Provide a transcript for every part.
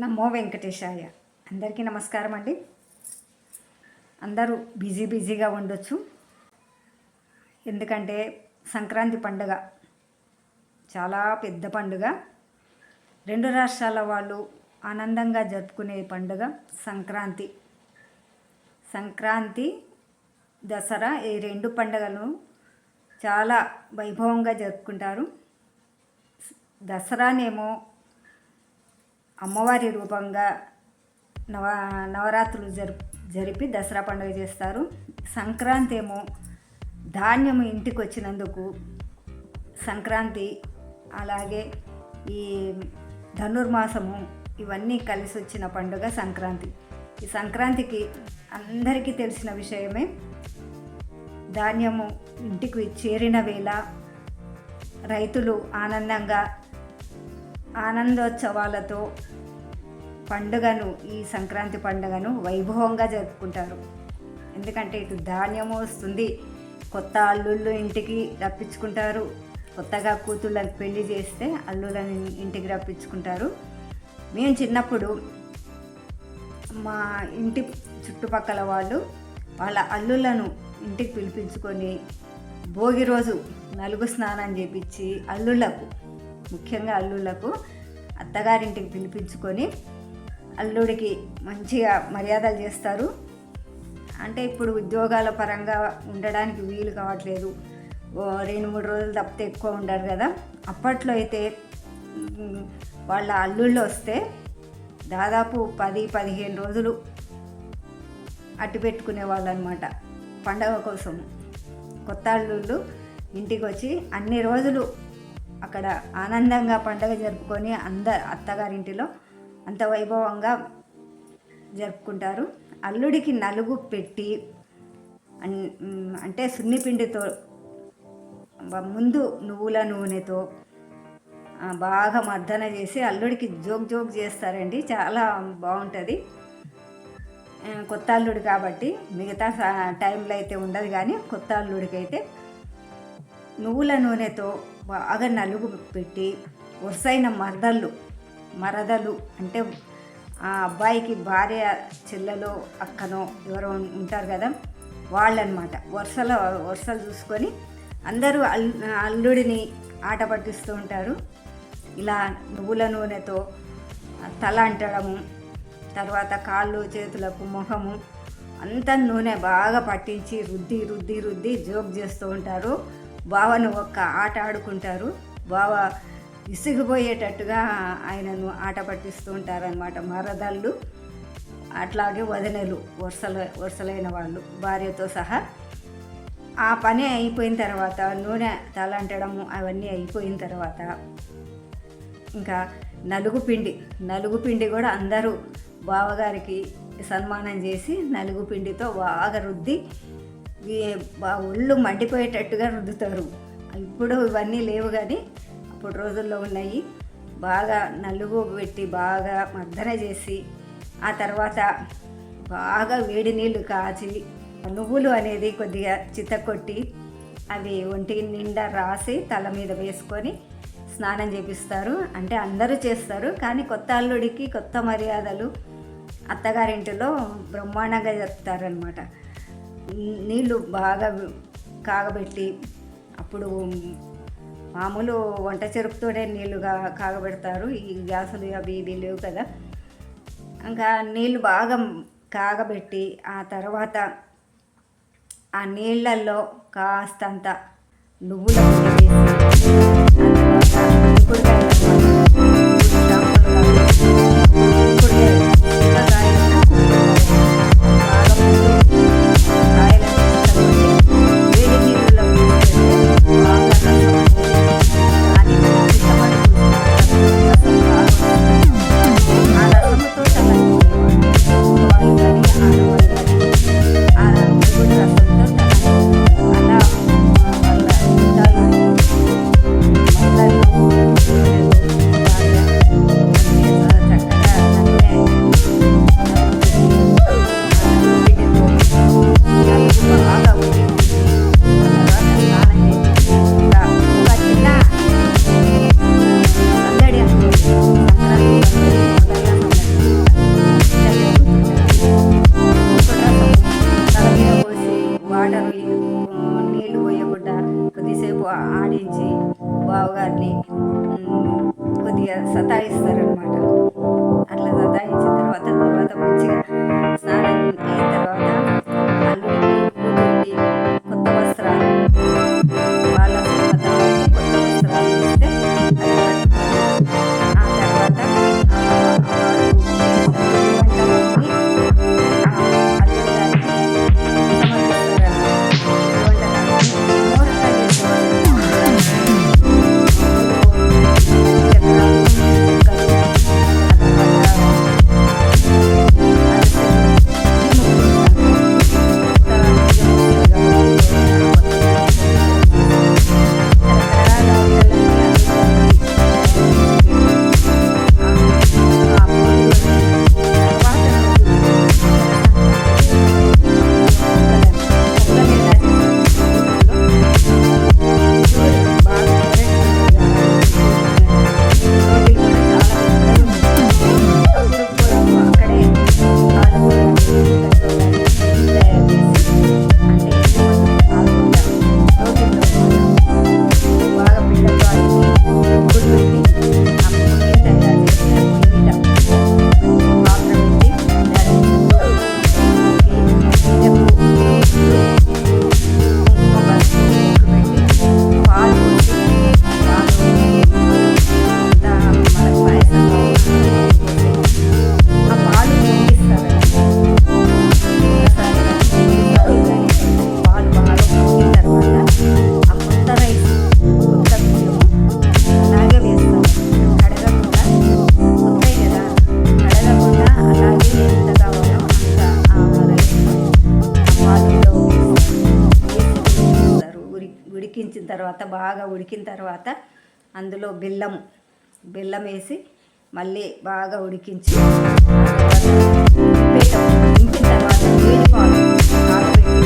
నమో వెంకటేశాయ. అందరికీ నమస్కారం అండి. అందరూ బిజీగా ఉండొచ్చు. ఎందుకంటే సంక్రాంతి పండుగ చాలా పెద్ద పండుగ. రెండు రాష్ట్రాల వాళ్ళు ఆనందంగా జరుపుకునే పండుగ సంక్రాంతి. సంక్రాంతి, దసరా ఈ రెండు పండుగలను చాలా వైభవంగా జరుపుకుంటారు. దసరానేమో అమ్మవారి రూపంగా నవరాత్రులు జరిపి దసరా పండుగ చేస్తారు. సంక్రాంతి ఏమో ధాన్యము ఇంటికి వచ్చినందుకు సంక్రాంతి. అలాగే ఈ ధనుర్మాసము ఇవన్నీ కలిసి వచ్చిన పండుగ సంక్రాంతి. ఈ సంక్రాంతికి అందరికీ తెలిసిన విషయమే, ధాన్యము ఇంటికి చేరిన వేళ రైతులు ఆనందోత్సవాలతో పండుగను, ఈ సంక్రాంతి పండుగను వైభవంగా జరుపుకుంటారు. ఎందుకంటే ఇటు ధాన్యము వస్తుంది, కొత్త అల్లుళ్ళు ఇంటికి రప్పించుకుంటారు. కొత్తగా కూతుళ్ళని పెళ్లి చేస్తే అల్లుళ్ళని ఇంటికి రప్పించుకుంటారు. మేము చిన్నప్పుడు మా ఇంటి చుట్టుపక్కల వాళ్ళ అల్లుళ్ళను ఇంటికి పిలిపించుకొని భోగి రోజు నలుగు స్నానం చేపించి ముఖ్యంగా అల్లుళ్ళకు అత్తగారింటికి పిలిపించుకొని అల్లుడికి మంచిగా మర్యాదలు చేస్తారు. అంటే ఇప్పుడు ఉద్యోగాల పరంగా ఉండడానికి వీలు కావట్లేదు, 2-3 రోజులు తప్పితే ఎక్కువ ఉండరు కదా. అప్పట్లో అయితే వాళ్ళ అల్లుళ్ళు వస్తే దాదాపు 10-15 రోజులు అట్టు పెట్టుకునే వాళ్ళు అనమాట పండగ కోసం. కొత్త అల్లుళ్ళు ఇంటికి వచ్చి అన్ని రోజులు అక్కడ ఆనందంగా పండగ జరుపుకొని అత్తగారింటిలో అంత వైభవంగా జరుపుకుంటారు. అల్లుడికి నలుగు పెట్టి అంటే సున్నిపిండితో ముందు నువ్వుల నూనెతో బాగా మర్దన చేసి అల్లుడికి జోక్ చేస్తారండి. చాలా బాగుంటుంది. కొత్త అల్లుడు కాబట్టి మిగతా టైంలో అయితే ఉండదు, కానీ కొత్త అల్లుడికి అయితే నువ్వుల నూనెతో బాగా నలుగు పెట్టి వరుసైన మరదలు అంటే ఆ అబ్బాయికి భార్య, చెల్లెలో, అక్కనో ఎవరో ఉంటారు కదా, వాళ్ళనమాట వరుసలు చూసుకొని అందరూ అల్లుడిని ఆట పట్టిస్తూ ఉంటారు. ఇలా నువ్వుల నూనెతో తల అంటడము, తర్వాత కాళ్ళు, చేతులకు, మొహము అంతా నూనె బాగా పట్టించి రుద్ది జోక్ చేస్తూ ఉంటారు. బావను ఒక్క ఆట ఆడుకుంటారు. బావ విసిగిపోయేటట్టుగా ఆయనను ఆట పట్టిస్తూ ఉంటారనమాట మరదళ్ళు. అట్లాగే వదినలు, వరుసలైన వాళ్ళు భార్యతో సహా. ఆ పని అయిపోయిన తర్వాత, నూనె తలంటడము అవన్నీ అయిపోయిన తర్వాత ఇంకా నలుగు పిండి కూడా అందరూ బావగారికి సన్మానం చేసి నలుగు పిండితో బాగా రుద్ది ఒళ్ళు మండిపోయేటట్టుగా రుద్దుతారు. ఇప్పుడు ఇవన్నీ లేవు, కానీ అప్పుడు రోజుల్లో ఉన్నాయి. బాగా నలుగు పెట్టి బాగా మర్దన చేసి ఆ తర్వాత బాగా వేడి నీళ్ళు కాచి నువ్వులు అనేది కొద్దిగా చితకొట్టి అవి ఒంటికి నిండా రాసి తల మీద వేసుకొని స్నానం చేపిస్తారు. అంటే అందరూ చేస్తారు, కానీ కొత్త అల్లుడికి కొత్త మర్యాదలు అత్తగారింటిలో బ్రహ్మాండంగా జరుపుతారనమాట. నీళ్ళు బాగా కాగబెట్టి, అప్పుడు మామూలు వంట చెరుకుతోనే నీళ్ళుగా కాగబెడతారు, ఈ గ్యాసులు అవి ఇవి లేవు కదా. ఇంకా నీళ్ళు బాగా కాగబెట్టి ఆ తర్వాత ఆ నీళ్ళల్లో కాస్తంత నువ్వుల పొడి వేసి ఆడించి బావగారిని కొద్దిగా సతాయిస్తారనమాట. అట్లా సతాయించిన తర్వాత మంచిగా స్నానం అయిన తర్వాత అల్లుడికి కూతురికి కొత్త వస్త్రాలు వాళ్ళ స్తోమతను బట్టి కొత్త వస్త్రాలు ఇస్తే అది కట్టుకొని ఆ తర్వాత వారు చేసిన పిండి వంటలన్నీ అల్లుడి గారికి సమర్పిస్తారన్నమాట. పిండి వంటలన్నీ మోడగా చేసేవాళ్ళు. చక్రాలు, చెక్కలు, ఆ ఉడికించిన తర్వాత బాగా ఉడికిన తర్వాత అందులో బెల్లం వేసి మళ్ళీ బాగా ఉడికించి దింపిన తర్వాత వేడి పాలు కాగబెట్టి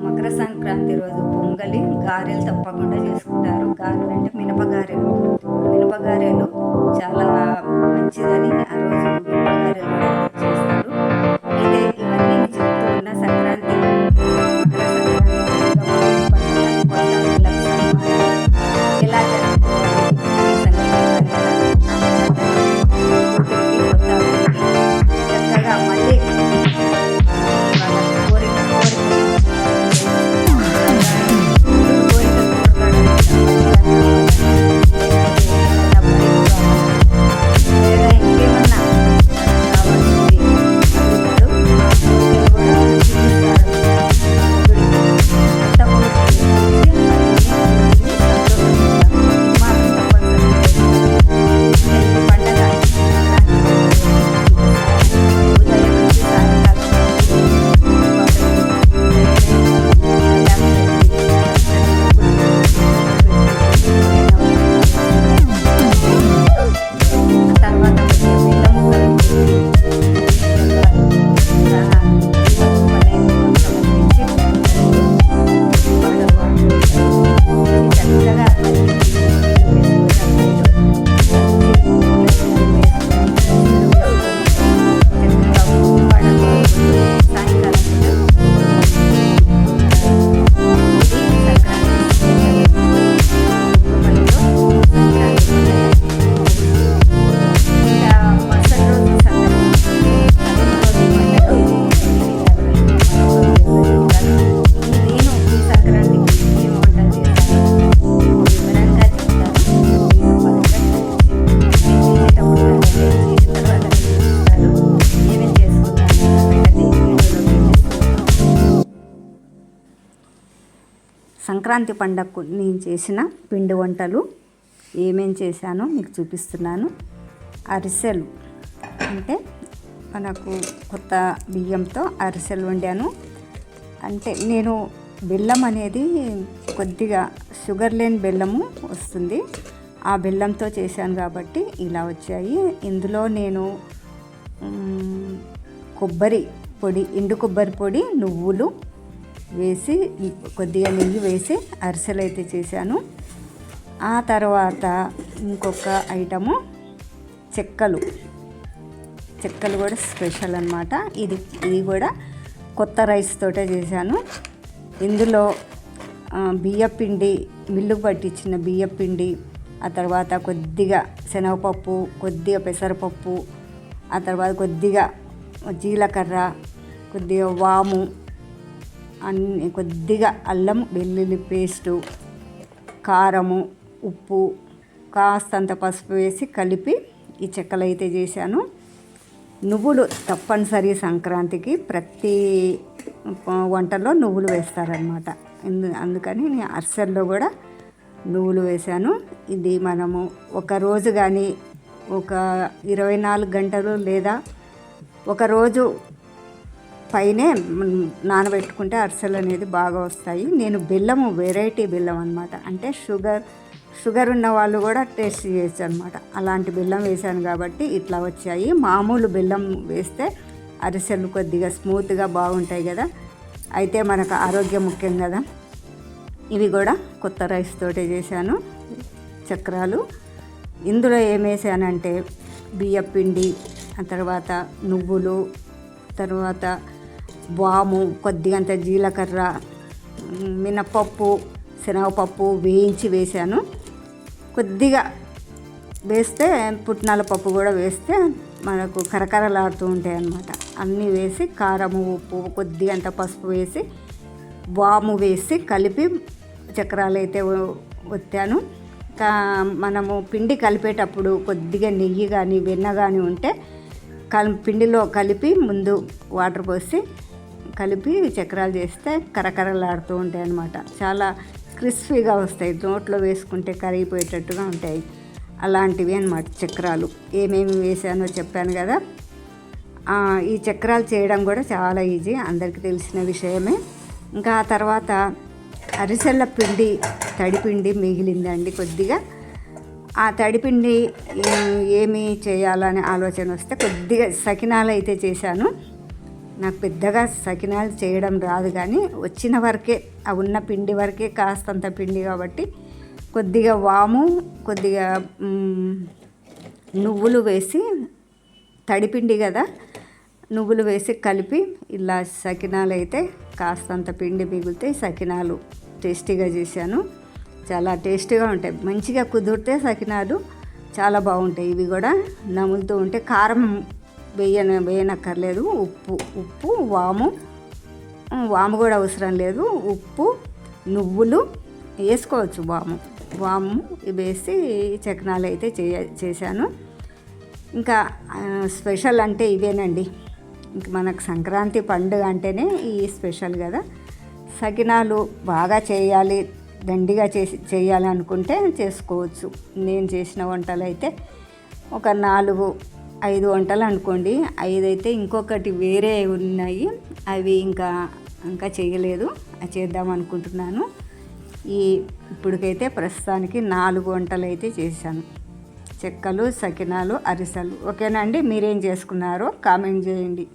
మకర సంక్రాంతి రోజు పొంగలి గారెలు తప్పకుండా చేసుకుంటారు. గారెలు అంటే మినపగారెలు చాలా మంచిదని ఆ రోజు మినపగారెలు కూడా చేస్తారు. అయితే ఇవన్నీ నేను చెప్తూ ఉన్న సంక్రాంతి మకర సంక్రాంతి పండుగ కొత్త ఎలా జరుపుకోవాలి చక్కగా మళ్ళీ ఇంకేమన్నా సంక్రాంతి పండగకు నేను చేసిన పిండి వంటలు ఏమేం చేశానో మీకు చూపిస్తున్నాను. అరిసెలు అంటే మనకు కొత్త బియ్యంతో అరిసెలు వండాను. అంటే నేను బెల్లం అనేది కొద్దిగా షుగర్ లేని బెల్లము వస్తుంది, ఆ బెల్లంతో చేశాను కాబట్టి ఇలా వచ్చాయి. ఇందులో నేను కొబ్బరి పొడి, ఎండు కొబ్బరి పొడి, నువ్వులు వేసి కొద్దిగా నెయ్యి వేసి అరిసెలు అయితే చేశాను. ఆ తర్వాత ఇంకొక ఐటము చెక్కలు కూడా స్పెషల్ అన్నమాట. ఇది కూడా కొత్త రైస్ తోటే చేశాను. ఇందులో బియ్యపిండి, మిల్లుకు పట్టించిన బియ్యపిండి, ఆ తర్వాత కొద్దిగా శనగపప్పు, కొద్దిగా పెసరపప్పు, ఆ తర్వాత కొద్దిగా జీలకర్ర, కొద్దిగా వాము, అన్ని కొద్దిగా అల్లం వెల్లుల్లి పేస్టు, కారము, ఉప్పు, కాస్తంత పసుపు వేసి కలిపి ఈ చెక్కలు అయితే చేశాను. నువ్వులు తప్పనిసరి సంక్రాంతికి ప్రతి వంటలో నువ్వులు వేస్తారనమాట. అందుకని నేను అరిసెల్లో కూడా నువ్వులు వేశాను. ఇది మనము ఒక రోజు కానీ ఒక 24 గంటలు లేదా ఒక రోజు పైనే నానబెట్టుకుంటే అరిసెలు అనేది బాగా వస్తాయి. నేను బెల్లము వెరైటీ బెల్లం అనమాట, అంటే షుగర్ ఉన్న వాళ్ళు కూడా టేస్ట్ చేయొచ్చు అనమాట. అలాంటి బెల్లం వేశాను కాబట్టి ఇట్లా వచ్చాయి. మామూలు బెల్లం వేస్తే అరిసెలు కొద్దిగా స్మూత్గా బాగుంటాయి కదా, అయితే మనకు ఆరోగ్యం ముఖ్యం కదా. ఇవి కూడా కొత్త రైస్ తోటే చేశాను చక్రాలు. ఇందులో ఏమేసానంటే బియ్యపిండి, ఆ తర్వాత నువ్వులు, తర్వాత వాము, కొద్దిగంత జీలకర్ర, మినపప్పు, శనగపప్పు వేయించి వేశాను. కొద్దిగా వేస్తే పుట్నాల పప్పు కూడా వేస్తే మనకు కరకరలాడుతూ ఉంటాయి అన్నమాట. అన్నీ వేసి కారము, ఉప్పు, కొద్దిగంత పసుపు వేసి వాము వేసి కలిపి చక్రాలు అయితే ఒత్తాను. మనము పిండి కలిపేటప్పుడు కొద్దిగా నెయ్యి కానీ వెన్న కానీ ఉంటే పిండిలో కలిపి ముందు వాటర్ పోసి కలిపి చక్రాలు చేస్తే కరకరలాడుతూ ఉంటాయి అన్నమాట. చాలా క్రిస్పీగా వస్తాయి, నోట్లో వేసుకుంటే కరిగిపోయేటట్టుగా ఉంటాయి. అలాంటివి అన్నమాట చక్రాలు. ఏమేమి వేసానో చెప్పాను కదా. ఈ చక్రాలు చేయడం కూడా చాలా ఈజీ, అందరికీ తెలిసిన విషయమే. ఇంకా ఆ తర్వాత అరిసెల పిండి, తడిపిండి మిగిలిందండి కొద్దిగా. ఆ తడిపిండి ఏమి చేయాలనే ఆలోచన వస్తే కొద్దిగా సకినాలు అయితే చేశాను. నాకు పెద్దగా సకినాలు చేయడం రాదు, కానీ వచ్చిన వరకే, ఆ ఉన్న పిండి వరకే, కాస్తంత పిండి కాబట్టి కొద్దిగా వాము, కొద్దిగా నువ్వులు వేసి, తడిపిండి కదా, నువ్వులు వేసి కలిపి ఇలా సకినాలు అయితే కాస్తంత పిండి మిగిలితే సకినాలు టేస్టీగా చేశాను. చాలా టేస్టీగా ఉంటాయి, మంచిగా కుదిరితే సకినాలు చాలా బాగుంటాయి. ఇవి కూడా నములుతూ ఉంటే కారం వేయనక్కర్లేదు. ఉప్పు, వాము కూడా అవసరం లేదు. ఉప్పు, నువ్వులు వేసుకోవచ్చు, వాము వేసి చకినాలు అయితే చేశాను. ఇంకా స్పెషల్ అంటే ఇవేనండి. ఇంక మనకు సంక్రాంతి పండుగ అంటేనే ఈ స్పెషల్ కదా. సకినాలు బాగా చేయాలి, దండిగా చేయాలనుకుంటే చేసుకోవచ్చు. నేను చేసిన వంటలు అయితే ఒక 4-5 వంటలు అనుకోండి. 5 అయితే ఇంకొకటి వేరే ఉన్నాయి, అవి ఇంకా చేయలేదు, అది చేద్దాం అనుకుంటున్నాను. ఇప్పటికైతే ప్రస్తుతానికి 4 వంటలు అయితే చేశాను. చెక్కలు, సకినాలు, అరిసెలు. ఓకేనా అండి? మీరేం చేసుకున్నారో కామెంట్ చేయండి.